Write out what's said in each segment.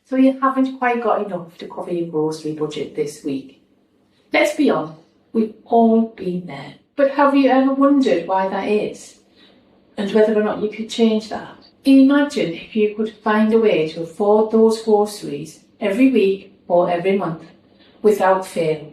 so you haven't quite got enough to cover your grocery budget this week. Let's be honest, we've all been there. But have you ever wondered why that is? And whether or not you could change that? Imagine if you could find a way to afford those groceries every week or every month without fail.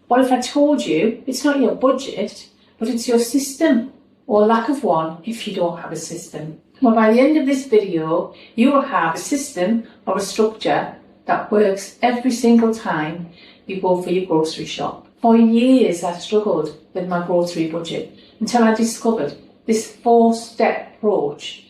What if I told you it's not your budget, but it's your system, or lack of one if you don't have a system? Well, by the end of this video, you will have a system or a structure that works every single time you go for your grocery shop. For years, I struggled with my grocery budget until I discovered this 4-step approach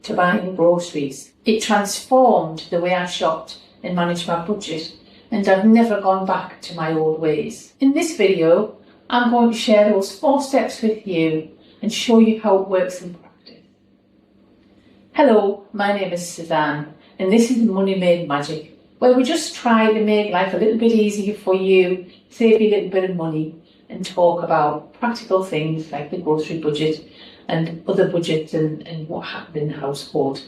to buying groceries. It transformed the way I shopped and managed my budget, and I've never gone back to my old ways. In this video, I'm going to share those 4 steps with you and show you how it works in practice. Hello, my name is Suzanne, and this is Money Made Magic, where we just try to make life a little bit easier for you, save you a little bit of money, and talk about practical things like the grocery budget and other budgets and what happened in the household.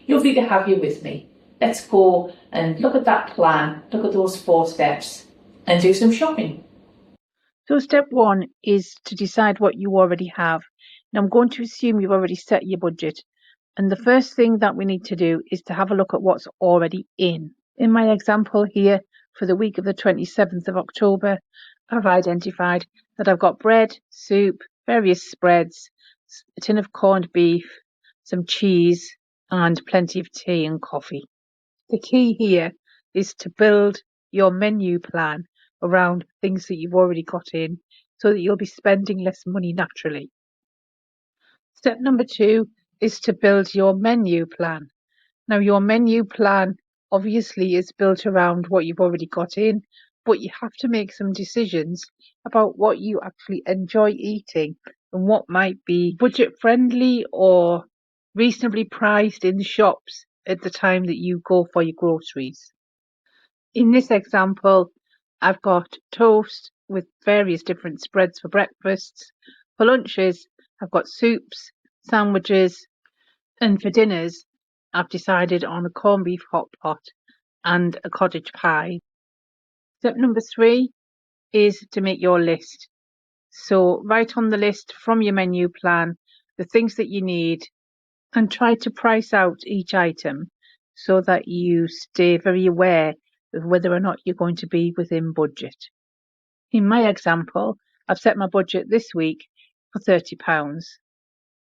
Lovely to have you with me. Let's go and look at that plan, look at those 4 steps, and do some shopping. So step 1 is to decide what you already have. Now I'm going to assume you've already set your budget. And the first thing that we need to do is to have a look at what's already in. In my example here, for the week of the 27th of October, I've identified that I've got bread, soup, various spreads, a tin of corned beef, some cheese, and plenty of tea and coffee. The key here is to build your menu plan around things that you've already got in so that you'll be spending less money naturally. Step number 2 is to build your menu plan. Now your menu plan obviously is built around what you've already got in, but you have to make some decisions about what you actually enjoy eating and what might be budget friendly or reasonably priced in the shops at the time that you go for your groceries. In this example, I've got toast with various different spreads for breakfasts. For lunches, I've got soups, sandwiches, and for dinners, I've decided on a corned beef hot pot and a cottage pie. Step number 3 is to make your list. So write on the list from your menu plan the things that you need and try to price out each item so that you stay very aware of whether or not you're going to be within budget. In my example, I've set my budget this week for £30.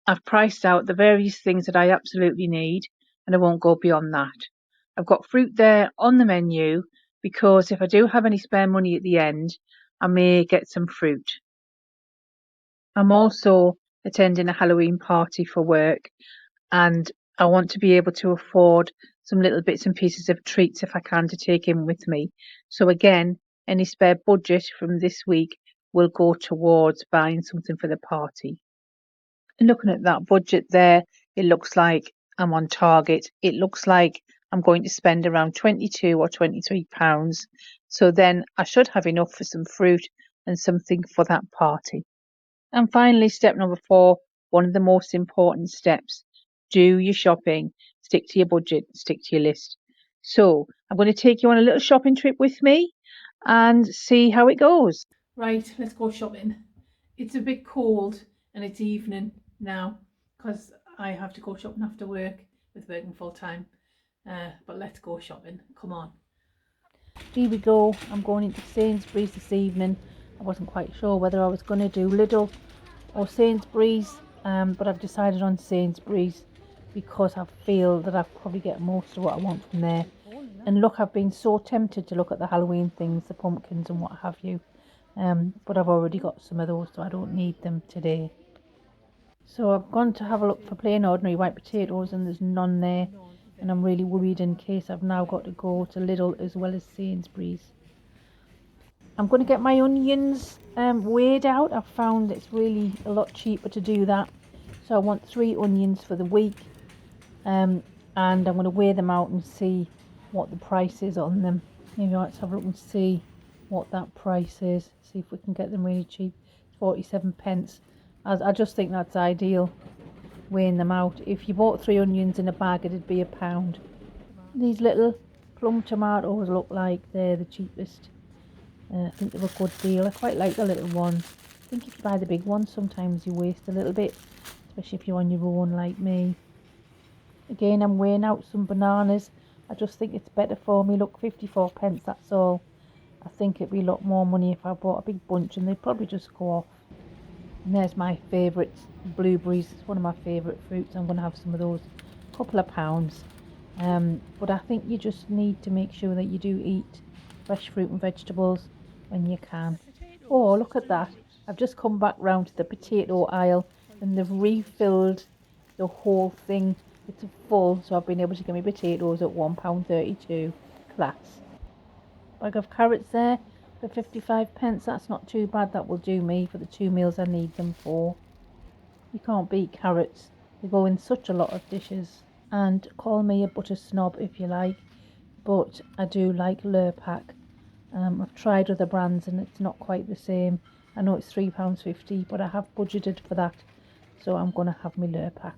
I've priced out the various things that I absolutely need and I won't go beyond that. I've got fruit there on the menu because if I do have any spare money at the end, I may get some fruit. I'm also attending a Halloween party for work and I want to be able to afford some little bits and pieces of treats if I can to take in with me. So again, any spare budget from this week will go towards buying something for the party. And looking at that budget there, it looks like I'm on target. It looks like I'm going to spend around £22 or £23. So then I should have enough for some fruit and something for that party. And finally, step number 4, one of the most important steps. Do your shopping, stick to your budget, stick to your list. So I'm going to take you on a little shopping trip with me and see how it goes. Right, let's go shopping. It's a bit cold and it's evening now because I have to go shopping after work with working full time. But let's go shopping. Come on. Here we go. I'm going into Sainsbury's this evening. I wasn't quite sure whether I was going to do Lidl or Sainsbury's, but I've decided on Sainsbury's because I feel that I'll probably get most of what I want from there. And look, I've been so tempted to look at the Halloween things, the pumpkins and what have you, but I've already got some of those, so I don't need them today. So I've gone to have a look for plain ordinary white potatoes and there's none there, and I'm really worried in case I've now got to go to Lidl as well as Sainsbury's. I'm going to get my onions weighed out. I've found it's really a lot cheaper to do that. So I want 3 onions for the week, and I'm going to weigh them out and see what the price is on them. Maybe let's have a look and see what that price is, see if we can get them really cheap. 47 pence. I just think that's ideal, weighing them out. If you bought 3 onions in a bag, it'd be £1. These little plum tomatoes look like they're the cheapest. I think they're a good deal. I quite like the little one. I think if you buy the big ones, sometimes you waste a little bit, especially if you're on your own like me. Again, I'm weighing out some bananas. I just think it's better for me. Look, 54p, that's all. I think it'd be a lot more money if I bought a big bunch, and they'd probably just go off. And there's my favourite blueberries. It's one of my favourite fruits. I'm going to have some of those. A couple of pounds. But I think you just need to make sure that you do eat fresh fruit and vegetables when you can. Oh, look at that. I've just come back round to the potato aisle and they've refilled the whole thing. It's full, so I've been able to get my potatoes at £1.32. Class. Bag of carrots there for 55p. That's not too bad. That will do me for the 2 meals I need them for. You can't beat carrots. They go in such a lot of dishes. And call me a butter snob if you like, but I do like Lurpak. I've tried other brands and it's not quite the same. I know it's £3.50, but I have budgeted for that, so I'm going to have my Lurpak.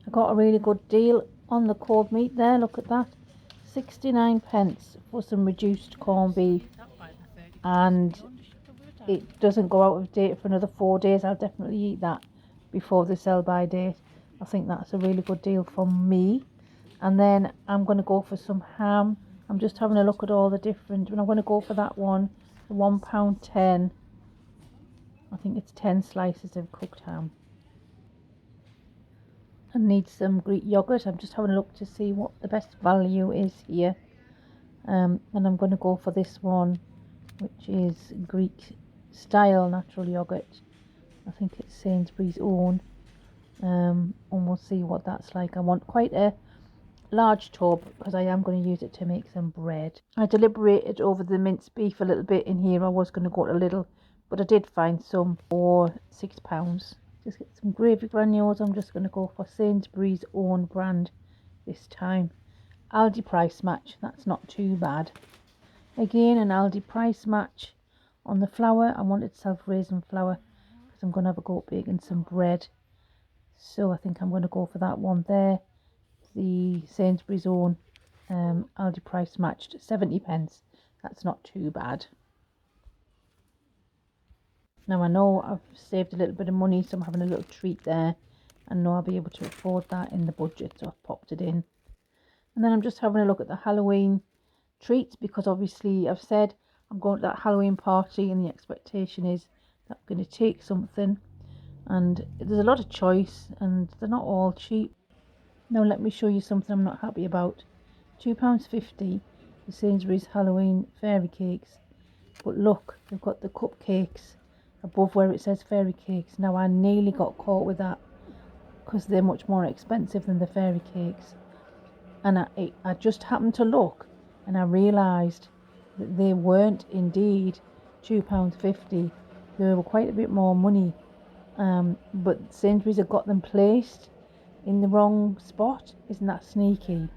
I got a really good deal on the cold meat there. Look at that, 69p for some reduced corned beef, and it doesn't go out of date for another 4 days. I'll definitely eat that before the sell by date. I think that's a really good deal for me. And then I'm going to go for some ham. I'm just having a look at all the different, and I'm going to go for that one, the £1.10. I think it's 10 slices of cooked ham. I need some Greek yogurt. I'm just having a look to see what the best value is here. And I'm going to go for this one, which is Greek style natural yogurt. I think it's Sainsbury's own. And we'll see what that's like. I want quite a large tub because I am going to use it to make some bread. I deliberated over the minced beef a little bit in here. I was going to go to Lidl, but I did find some for £6. Just get some gravy granules. I'm just going to go for Sainsbury's own brand this time. Aldi price match, that's not too bad. Again, an Aldi price match on the flour. I wanted self-raising flour because I'm going to have a goat bacon and some bread. So I think I'm going to go for that one there. The Sainsbury's own Aldi price matched, 70p. That's not too bad. Now I know I've saved a little bit of money, so I'm having a little treat there. I know I'll be able to afford that in the budget, so I've popped it in. And then I'm just having a look at the Halloween treats, because obviously I've said I'm going to that Halloween party and the expectation is that I'm going to take something. And there's a lot of choice and they're not all cheap. Now let me show you something I'm not happy about. £2.50 for Sainsbury's Halloween fairy cakes. But look, they've got the cupcakes above where it says fairy cakes. Now I nearly got caught with that because they're much more expensive than the fairy cakes. And I just happened to look and I realised that they weren't indeed £2.50. They were quite a bit more money. But Sainsbury's have got them placed in the wrong spot. Isn't that sneaky?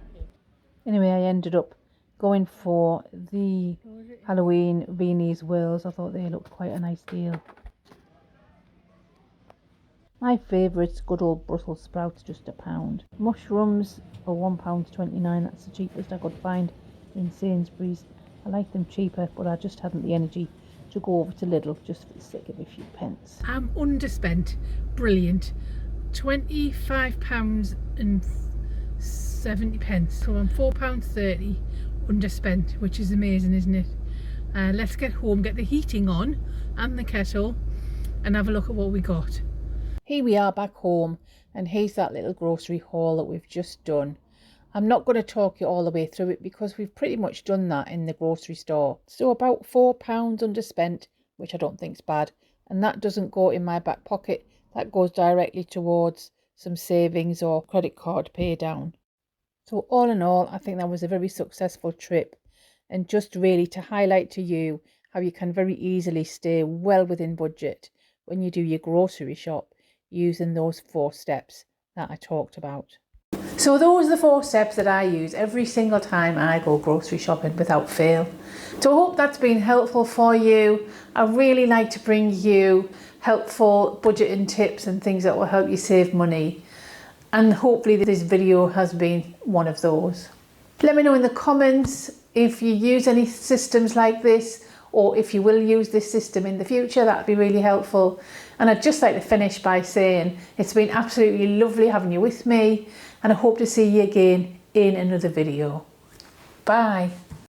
Anyway, I ended up going for the Halloween Viennese whirls. I thought they looked quite a nice deal. My favourite's good old Brussels sprouts, just £1. Mushrooms are £1.29. That's the cheapest I could find in Sainsbury's. I like them cheaper, but I just hadn't the energy to go over to Lidl just for the sake of a few pence. I'm underspent. Brilliant. £25.70. So I'm £4.30 underspent, which is amazing, isn't it? Let's get home, get the heating on and the kettle and have a look at what we got. Here we are back home, and here's that little grocery haul that we've just done. I'm not going to talk you all the way through it because we've pretty much done that in the grocery store. So about £4 underspent, which I don't think's bad, and that doesn't go in my back pocket. That goes directly towards some savings or credit card pay down. So all in all, I think that was a very successful trip, and just really to highlight to you how you can very easily stay well within budget when you do your grocery shop using those 4 steps that I talked about. So those are the 4 steps that I use every single time I go grocery shopping without fail. So I hope that's been helpful for you. I really like to bring you helpful budgeting tips and things that will help you save money. And hopefully this video has been one of those. Let me know in the comments if you use any systems like this, or if you will use this system in the future, that'd be really helpful. And I'd just like to finish by saying it's been absolutely lovely having you with me, and I hope to see you again in another video. Bye.